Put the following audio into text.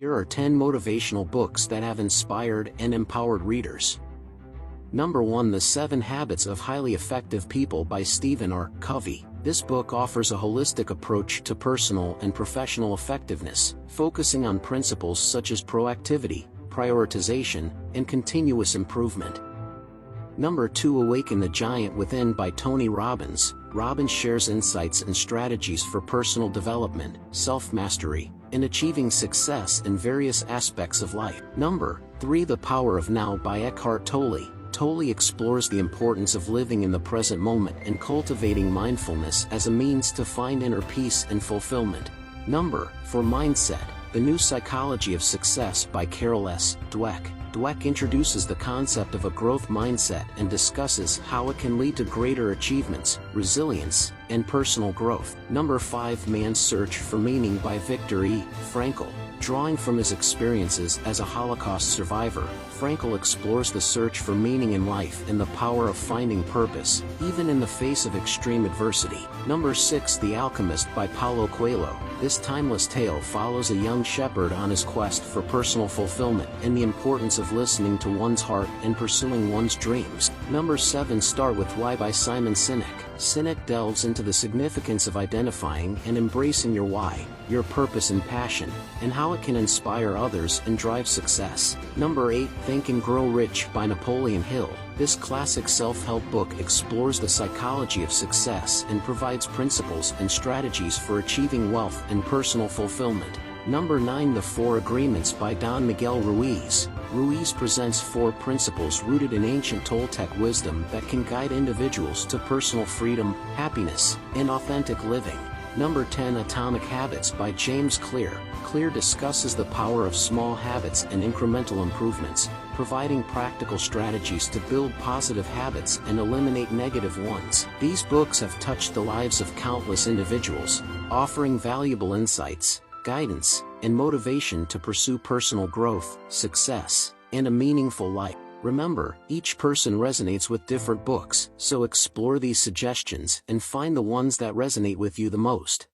Here are 10 motivational books that have inspired and empowered readers. Number 1. The 7 Habits of Highly Effective People by Stephen R. Covey. This book offers a holistic approach to personal and professional effectiveness, focusing on principles such as proactivity, prioritization, and continuous improvement. Number 2. Awaken the Giant Within by Tony Robbins. Robbins shares insights and strategies for personal development, self-mastery, and achieving success in various aspects of life. Number 3. The Power of Now by Eckhart Tolle. Tolle explores the importance of living in the present moment and cultivating mindfulness as a means to find inner peace and fulfillment. Number 4. Mindset, The New Psychology of Success by Carol S. Dweck. Dweck introduces the concept of a growth mindset and discusses how it can lead to greater achievements, resilience, and personal growth. Number 5. Man's Search for Meaning by Viktor E. Frankl. Drawing from his experiences as a Holocaust survivor, Frankl explores the search for meaning in life and the power of finding purpose, even in the face of extreme adversity. Number 6. The Alchemist by Paulo Coelho. This timeless tale follows a young shepherd on his quest for personal fulfillment and the importance of listening to one's heart and pursuing one's dreams. Number 7. Start with Why by Simon Sinek. Sinek delves into the significance of identifying and embracing your why, your purpose and passion, and how it can inspire others and drive success. Number 8. Think and Grow Rich by Napoleon Hill. This classic self-help book explores the psychology of success and provides principles and strategies for achieving wealth and personal fulfillment. Number 9. The 4 Agreements by Don Miguel Ruiz. Ruiz presents 4 principles rooted in ancient Toltec wisdom that can guide individuals to personal freedom, happiness, and authentic living. Number 10. Atomic Habits by James Clear. Clear discusses the power of small habits and incremental improvements, providing practical strategies to build positive habits and eliminate negative ones. These books have touched the lives of countless individuals, offering valuable insights, guidance, and motivation to pursue personal growth, success, and a meaningful life. Remember, each person resonates with different books, so explore these suggestions and find the ones that resonate with you the most.